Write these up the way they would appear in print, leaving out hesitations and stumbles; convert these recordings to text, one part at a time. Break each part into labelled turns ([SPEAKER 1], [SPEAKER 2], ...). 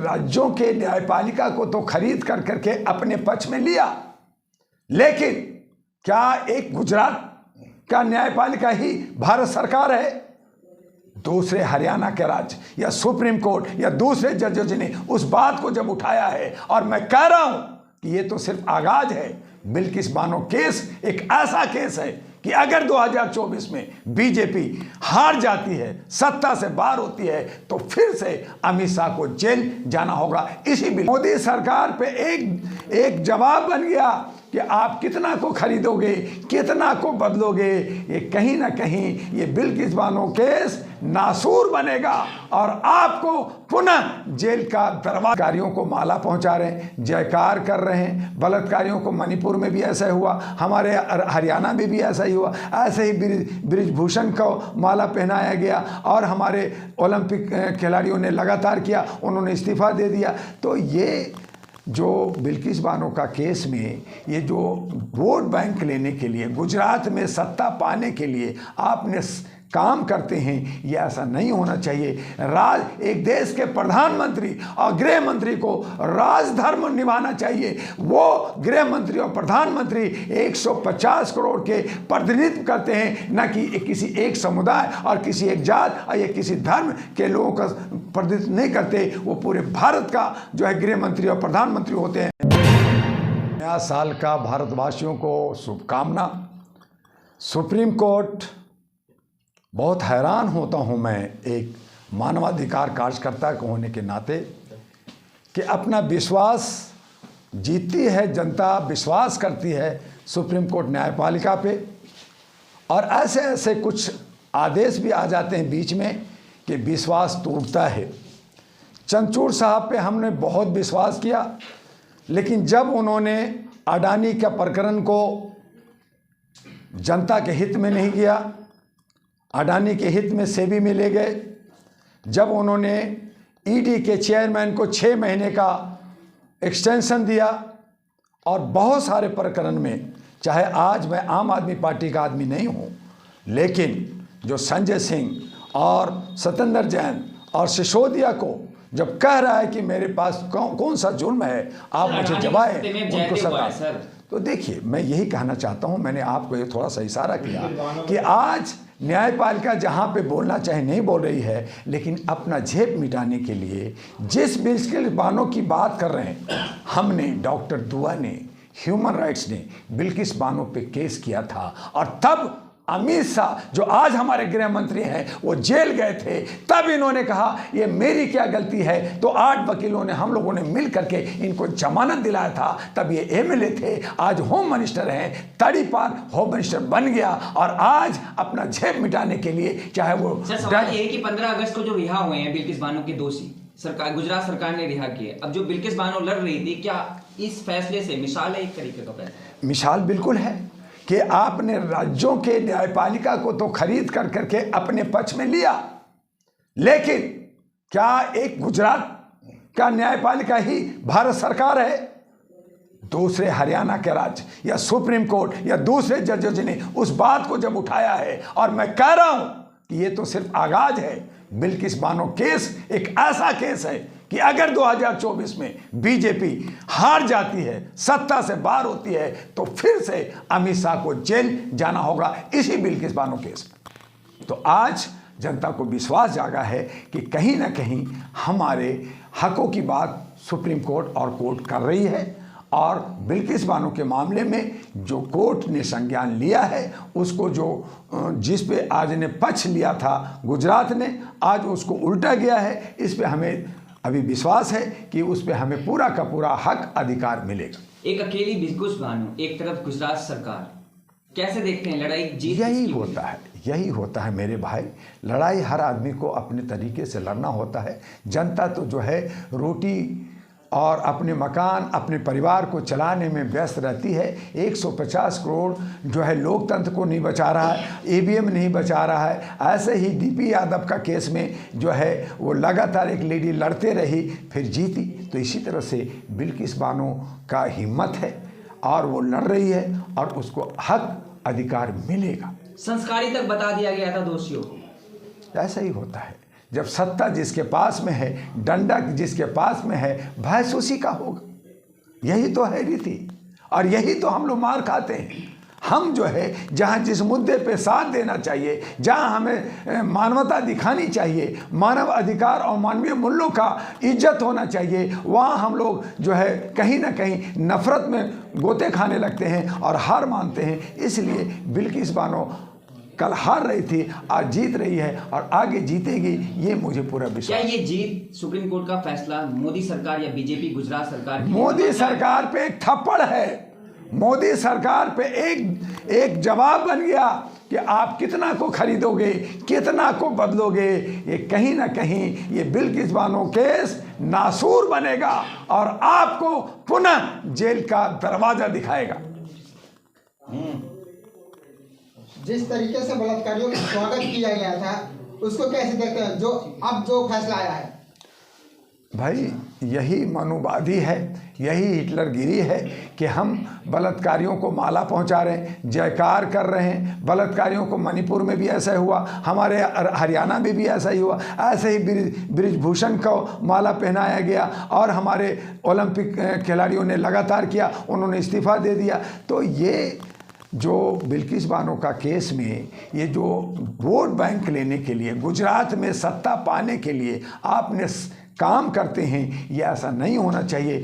[SPEAKER 1] राज्यों के न्यायपालिका को तो खरीद कर करके अपने पक्ष में लिया, लेकिन क्या एक गुजरात का न्यायपालिका ही भारत सरकार है? दूसरे हरियाणा के राज्य या सुप्रीम कोर्ट या दूसरे जजों ने उस बात को जब उठाया है, और मैं कह रहा हूं कि ये तो सिर्फ आगाज है। बिल्किस बानो केस एक ऐसा केस है कि अगर 2024 में बीजेपी हार जाती है, सत्ता से बाहर होती है, तो फिर से अमित शाह को जेल जाना होगा। इसी बिल मोदी सरकार पे एक जवाब बन गया कि आप कितना को खरीदोगे, कितना को बदलोगे। ये कहीं ना कहीं ये बिल्किस बानो केस नासूर बनेगा और आपको पुनः जेल का दरवाजारियों को माला पहुंचा रहे हैं, जयकार कर रहे हैं। बलात्कारियों को मणिपुर में भी ऐसा हुआ, हमारे हरियाणा में भी ऐसा ही हुआ। ऐसे ही बृजभूषण को माला पहनाया गया और हमारे ओलंपिक खिलाड़ियों ने लगातार किया, उन्होंने इस्तीफा दे दिया। तो ये जो बिल्किस बानो का केस में ये जो वोट बैंक लेने के लिए, गुजरात में सत्ता पाने के लिए आपने काम करते हैं, ये ऐसा नहीं होना चाहिए। एक देश के प्रधानमंत्री और गृह मंत्री को राजधर्म निभाना चाहिए। वो गृह मंत्री और प्रधानमंत्री 150 करोड़ के प्रतिनिधित्व करते हैं, न कि किसी एक समुदाय और किसी एक जात और या किसी धर्म के लोगों का प्रतिनिधित्व नहीं करते। वो पूरे भारत का जो है गृह मंत्री और प्रधानमंत्री होते हैं। नया साल का भारतवासियों को शुभकामना। सुप्रीम कोर्ट, बहुत हैरान होता हूं मैं एक मानवाधिकार कार्यकर्ता होने के नाते कि अपना विश्वास जीतती है जनता, विश्वास करती है सुप्रीम कोर्ट न्यायपालिका पे, और ऐसे ऐसे कुछ आदेश भी आ जाते हैं बीच में कि विश्वास टूटता है। चंद्रचूड़ साहब पे हमने बहुत विश्वास किया, लेकिन जब उन्होंने अडानी का प्रकरण को जनता के हित में नहीं किया, अडानी के हित में सेबी में ले गए, जब उन्होंने ईडी के चेयरमैन को 6 महीने का एक्सटेंशन दिया, और बहुत सारे प्रकरण में, चाहे आज मैं आम आदमी पार्टी का आदमी नहीं हूं, लेकिन जो संजय सिंह और सत्येंद्र जैन और सिसोदिया को जब कह रहा है कि मेरे पास कौन सा जुर्म है, आप मुझे जवाएं, उनको सजा। तो देखिए, मैं यही कहना चाहता हूं, मैंने आपको ये थोड़ा सा इशारा किया कि आज न्यायपालिका जहां पे बोलना चाहे नहीं बोल रही है, लेकिन अपना झेप मिटाने के लिए जिस बिल्किस बानो की बात कर रहे हैं, हमने, डॉक्टर दुआ ने, ह्यूमन राइट्स ने बिल्किस बानो पे केस किया था, और तब अमित शाह जो आज हमारे गृह मंत्री हैं वो जेल गए थे, तब इन्होंने कहा ये मेरी क्या गलती है। तो 8 वकीलों ने, हम लोगों ने मिल करके इनको जमानत दिलाया था, तब ये एमएलए थे, आज होम मिनिस्टर हैं, तड़ी पार होम मिनिस्टर बन गया, और आज अपना झेप मिटाने के लिए चाहे वो
[SPEAKER 2] सवाल ये है कि 15 अगस्त को जो रिहा हुए हैं बिल्किस बानो के दोषी, सरकार, गुजरात सरकार ने रिहा किए। अब जो बिल्किस बानो लड़ रही थी, क्या इस फैसले से मिसाल है एक तरीके का फैसला?
[SPEAKER 1] मिसाल बिल्कुल है कि आपने राज्यों के न्यायपालिका को तो खरीद कर करके अपने पक्ष में लिया, लेकिन क्या एक गुजरात का न्यायपालिका ही भारत सरकार है? दूसरे हरियाणा के राज्य या सुप्रीम कोर्ट या दूसरे जजों ने उस बात को जब उठाया है, और मैं कह रहा हूं कि ये तो सिर्फ आगाज है। बिल्किस बानो केस एक ऐसा केस है कि अगर 2024 में बीजेपी हार जाती है, सत्ता से बाहर होती है, तो फिर से अमित शाह को जेल जाना होगा। इसी बिल्किस बानो केस में तो आज जनता को विश्वास जागा है कि कहीं ना कहीं हमारे हकों की बात सुप्रीम कोर्ट और कोर्ट कर रही है, और बिल्किस बानो के मामले में जो कोर्ट ने संज्ञान लिया है, उसको जिस पे आज ने पक्ष लिया था गुजरात ने, आज उसको उल्टा गया है। इस पे हमें अभी विश्वास है कि उस पे हमें पूरा का पूरा हक अधिकार मिलेगा।
[SPEAKER 2] एक अकेली बिल्किस बानो, एक तरफ गुजरात सरकार, कैसे देखते हैं लड़ाई जीत?
[SPEAKER 1] यही होता है मेरे भाई। लड़ाई हर आदमी को अपने तरीके से लड़ना होता है। जनता तो जो है रोटी और अपने मकान, अपने परिवार को चलाने में व्यस्त रहती है। 150 करोड़ जो है लोकतंत्र को नहीं बचा रहा है, ईवीएम नहीं बचा रहा है। ऐसे ही डीपी यादव का केस में जो है वो लगातार एक लेडी लड़ते रही, फिर जीती। तो इसी तरह से बिल्किस बानो का हिम्मत है और वो लड़ रही है, और उसको हक अधिकार मिलेगा।
[SPEAKER 2] संस्कारी तक बता दिया गया था दोषियों को।
[SPEAKER 1] ऐसा ही होता है। जब सत्ता जिसके पास में है, डंडा जिसके पास में है, भैंस उसी का होगा। यही तो है रीति, और यही तो हम लोग मार खाते हैं। हम जो है जहाँ जिस मुद्दे पे साथ देना चाहिए, जहाँ हमें मानवता दिखानी चाहिए, मानव अधिकार और मानवीय मूल्यों का इज्जत होना चाहिए, वहाँ हम लोग जो है कहीं ना कहीं नफरत में गोते खाने लगते हैं और हार मानते हैं। इसलिए बिल्किस बानो कल हार रही थी, आज जीत रही है और आगे जीतेगी, ये मुझे पूरा विश्वास।
[SPEAKER 2] क्या ये जीत सुप्रीम कोर्ट का फैसला मोदी सरकार या बीजेपी गुजरात सरकार की?
[SPEAKER 1] मोदी सरकार पे एक थप्पड़ है, मोदी सरकार पे एक जवाब बन गया कि आप कितना को खरीदोगे, कितना को बदलोगे। ये कहीं ना कहीं ये बिल्किस बानो केस नासूर बनेगा और आपको पुनः जेल का दरवाजा दिखाएगा।
[SPEAKER 3] जिस तरीके से बलात्कारियों का स्वागत किया गया था, उसको कैसे देखते हैं जो फैसला आया है?
[SPEAKER 1] भाई यही मनुवादी है, यही हिटलरगिरी है कि हम बलात्कारियों को माला पहुंचा रहे हैं, जयकार कर रहे हैं। बलात्कारियों को मणिपुर में भी ऐसा हुआ, हमारे हरियाणा में भी ऐसा ही हुआ। ऐसे ही बृजभूषण को माला पहनाया गया और हमारे ओलंपिक खिलाड़ियों ने लगातार किया, उन्होंने इस्तीफा दे दिया। तो ये जो बिल्किस बानो का केस में ये जो वोट बैंक लेने के लिए, गुजरात में सत्ता पाने के लिए आपने काम करते हैं, ये ऐसा नहीं होना चाहिए।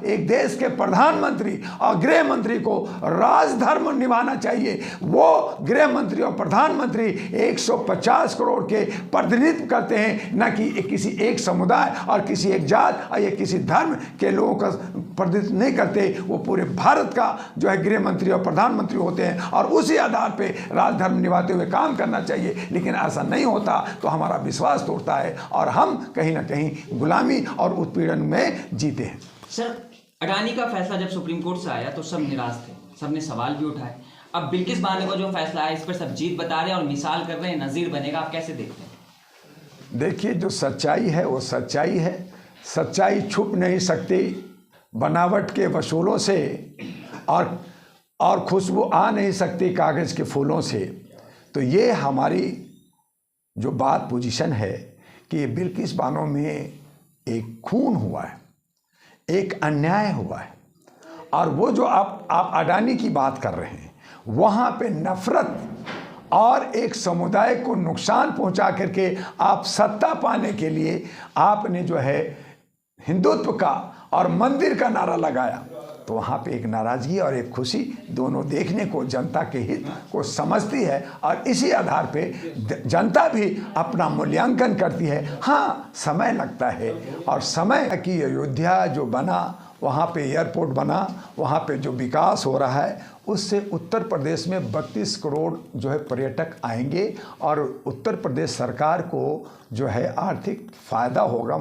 [SPEAKER 1] एक देश के प्रधानमंत्री और गृह मंत्री को राजधर्म निभाना चाहिए। वो गृह मंत्री और प्रधानमंत्री 150 करोड़ के प्रतिनिधित्व करते हैं, न कि किसी एक समुदाय और किसी एक जात और या किसी धर्म के लोगों का प्रतिनिधित्व नहीं करते। वो पूरे भारत का जो है गृह मंत्री और प्रधानमंत्री होते हैं और उसी आधार पे राजधर्म निभाते हुए काम करना चाहिए। लेकिन ऐसा नहीं होता तो हमारा विश्वास तोड़ता है और हम कहीं ना कहीं गुलामी और उत्पीड़न में जीते हैं।
[SPEAKER 2] सर, अडानी का फैसला जब सुप्रीम कोर्ट से आया तो सब निराश थे, सबने सवाल भी उठाए। अब बिल्किस बानो का जो फैसला है, इस पर सब जीत बता रहे हैं और मिसाल कर रहे हैं, नजीर बनेगा। आप कैसे देखते हैं?
[SPEAKER 1] देखिए, जो सच्चाई है वो सच्चाई है, सच्चाई छुप नहीं सकती बनावट के वसूलों से, और खुशबू आ नहीं सकती कागज के फूलों से। तो ये हमारी जो बात पोजीशन है कि बिल्किस बानो में एक खून हुआ है, एक अन्याय हुआ है, और वो जो आप अडानी की बात कर रहे हैं, वहाँ पे नफरत और एक समुदाय को नुकसान पहुँचा करके आप सत्ता पाने के लिए आपने जो है हिंदुत्व का और मंदिर का नारा लगाया। तो वहाँ पे एक नाराज़गी और एक खुशी दोनों देखने को जनता के हित को समझती है, और इसी आधार पे जनता भी अपना मूल्यांकन करती है। हाँ, समय लगता है, और समय की अयोध्या जो बना, वहाँ पे एयरपोर्ट बना, वहाँ पे जो विकास हो रहा है, उससे उत्तर प्रदेश में 32 करोड़ जो है पर्यटक आएंगे और उत्तर प्रदेश सरकार को जो है आर्थिक फ़ायदा होगा,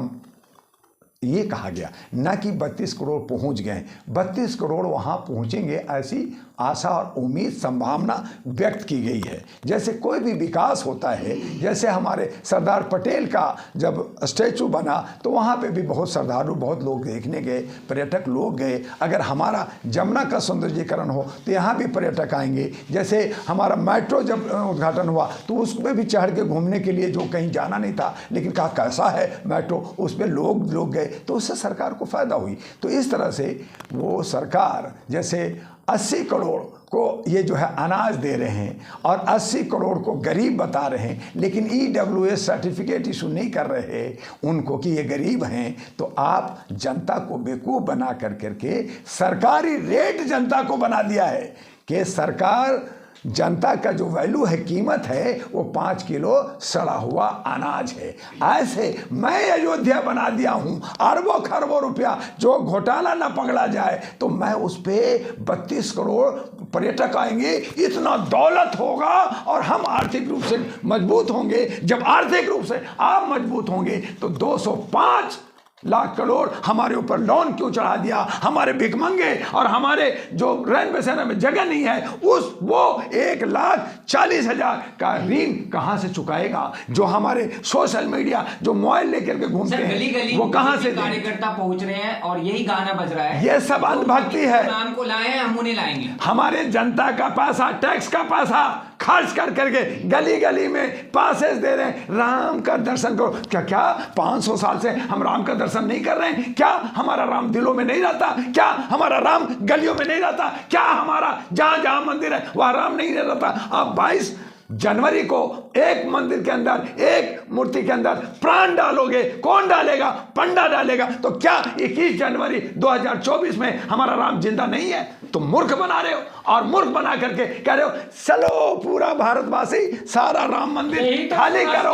[SPEAKER 1] ये कहा गया। न कि 32 करोड़ पहुंच गए, 32 करोड़ वहां पहुंचेंगे, ऐसी आशा और उम्मीद संभावना व्यक्त की गई है। जैसे कोई भी विकास होता है, जैसे हमारे सरदार पटेल का जब स्टैचू बना तो वहाँ पे भी बहुत श्रद्धालु, बहुत लोग देखने गए, पर्यटक लोग गए। अगर हमारा जमुना का सौंदर्यीकरण हो तो यहाँ भी पर्यटक आएंगे। जैसे हमारा मेट्रो जब उद्घाटन हुआ तो उस पर भी चढ़ के घूमने के लिए, जो कहीं जाना नहीं था लेकिन कहा कैसा है मेट्रो, उस पर लोग गए, तो उससे सरकार को फ़ायदा हुई। तो इस तरह से वो सरकार जैसे 80 करोड़ को ये जो है अनाज दे रहे हैं और 80 करोड़ को गरीब बता रहे हैं, लेकिन EWS सर्टिफिकेट इशू नहीं कर रहे उनको कि ये गरीब हैं। तो आप जनता को बेवकूफ़ बना करके सरकारी रेट जनता को बना दिया है कि सरकार जनता का जो वैल्यू है, कीमत है, वो 5 किलो सड़ा हुआ अनाज है। ऐसे मैं अयोध्या बना दिया हूँ, अरबों खरबों रुपया जो घोटाला ना पकड़ा जाए तो मैं उस पर 32 करोड़ पर्यटक आएंगे, इतना दौलत होगा और हम आर्थिक रूप से मजबूत होंगे। जब आर्थिक रूप से आप मजबूत होंगे तो 205 लाख करोड़ हमारे ऊपर लोन क्यों चढ़ा दिया? हमारे भिखमंगे और हमारे जो रैन बसेरा में जगह नहीं है, वो 1,40,000 का ऋण कहाँ से चुकाएगा? जो हमारे सोशल मीडिया जो मोबाइल लेकर के घूमते हैं, वो कहाँ से
[SPEAKER 2] कार्यकर्ता पहुंच रहे हैं और यही गाना बज रहा है,
[SPEAKER 1] ये सब अंधभक्ति है।
[SPEAKER 2] नाम को लाए, हम उन्हें लाएंगे।
[SPEAKER 1] हमारे जनता का पैसा, टैक्स का पैसा खर्च कर करके गली गली में पासेस दे रहे हैं, राम का दर्शन करो। क्या क्या 500 साल से हम राम का दर्शन नहीं कर रहे हैं? क्या हमारा राम दिलों में नहीं रहता? क्या हमारा राम गलियों में नहीं रहता? क्या हमारा जहां जहां मंदिर है वहां राम नहीं रहता? आप 22 जनवरी को एक मंदिर के अंदर, एक मूर्ति के अंदर प्राण डालोगे, कौन डालेगा? पंडा डालेगा। तो क्या 21 जनवरी 2024 में हमारा राम जिंदा नहीं है? तुम मूर्ख बना रहे हो, और मूर्ख बना करके कह रहे हो चलो पूरा भारतवासी सारा राम मंदिर खाली करो,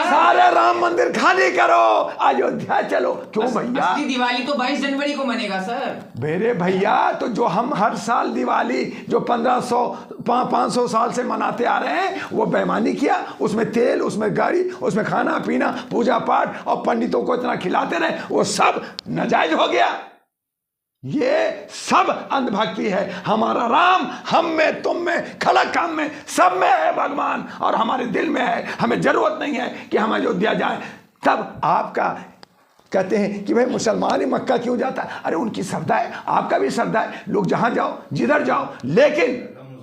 [SPEAKER 1] सारे राम मंदिर खाली करो, अयोध्या चलो। क्यों भैया?
[SPEAKER 2] असली दिवाली तो 22 जनवरी को मनेगा सर।
[SPEAKER 1] मेरे भैया, तो जो हम हर साल दिवाली जो 500 साल से मनाते आ रहे हैं, वो बेईमानी किया। उसमें तेल, उसमें गाड़ी, उसमें खाना पीना, पूजा पाठ और पंडितों को इतना खिलाते रहे, वो सब नाजायज हो गया। ये सब अंधभक्ति है। हमारा राम हम में, तुम में, खलक काम में, सब में है भगवान, और हमारे दिल में है। हमें जरूरत नहीं है कि हम अयोध्या जाएं। तब आपका कहते हैं कि भाई मुसलमान ही मक्का क्यों जाता है? अरे उनकी श्रद्धा है, आपका भी श्रद्धा है, लोग जहां जाओ, जिधर जाओ, लेकिन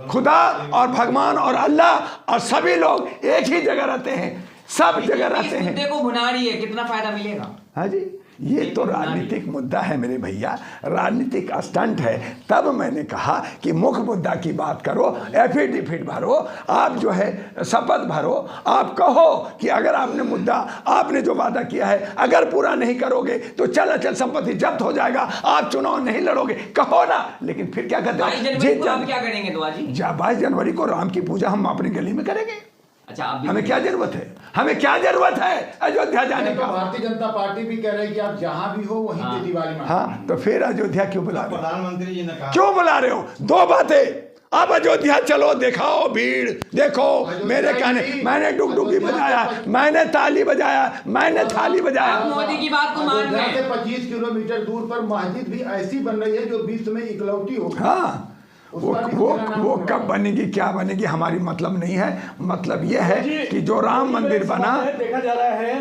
[SPEAKER 1] खुदा और भगवान और अल्लाह और सभी लोग एक ही जगह रहते हैं, सब जगह रहते हैं।
[SPEAKER 2] देखो भुना रही है, कितना फायदा मिलेगा?
[SPEAKER 1] हाँ जी, ये तो राजनीतिक मुद्दा है मेरे भैया, राजनीतिक स्टंट है। तब मैंने कहा कि मुख्य मुद्दा की बात करो, एफिडेविट भरो, आप जो है शपथ भरो, आप कहो कि अगर आपने मुद्दा, आपने जो वादा किया है अगर पूरा नहीं करोगे तो चल अचल संपत्ति जब्त हो जाएगा, आप चुनाव नहीं लड़ोगे, कहो ना। लेकिन फिर क्या कहते हैं?
[SPEAKER 2] क्या करेंगे दुआ जी?
[SPEAKER 1] 22 जनवरी को राम की पूजा हम अपनी गली में करेंगे।
[SPEAKER 2] अच्छा,
[SPEAKER 1] हमें क्या जरूरत है? हमें क्या जरूरत है अयोध्या जाने का?
[SPEAKER 4] भारतीय जनता पार्टी भी कह रही है कि आप जहां भी हो वहीं पे दिवाली मनाओ।
[SPEAKER 1] हाँ, तो फिर अयोध्या क्यों बुला रहे हो?
[SPEAKER 5] प्रधानमंत्री जी ने कहा,
[SPEAKER 1] क्यों बुला रहे हो? दो बातें। अब अयोध्या चलो, दिखाओ भीड़, देखो मेरे कहने, मैंने डुगडुगी बजाया, मैंने ताली बजाया, मैंने थाली बजाया।
[SPEAKER 2] आप मोदी की बात को मान रहे
[SPEAKER 4] अयोध्या से
[SPEAKER 2] हैं।
[SPEAKER 4] 25 किलोमीटर दूर पर मस्जिद भी ऐसी बन रही है जो विश्व में इकलौती हो।
[SPEAKER 1] हाँ, वो कब बनेगी, क्या बनेगी, हमारी मतलब नहीं है। मतलब यह है कि जो राम मंदिर बना,
[SPEAKER 6] देखा जा रहा है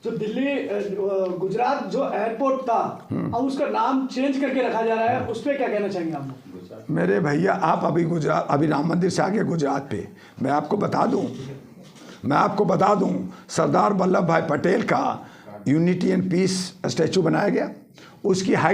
[SPEAKER 6] जो दिल्ली गुजरात जो एयरपोर्ट था, अब उसका नाम चेंज करके रखा जा रहा है, उस पर क्या कहना चाहेंगे आप?
[SPEAKER 1] मेरे भैया, आप अभी राम मंदिर से आगे गुजरात पे मैं आपको बता दूं, सरदार वल्लभ भाई पटेल का यूनिटी एंड पीस स्टैचू बनाया गया। उसकी हाइट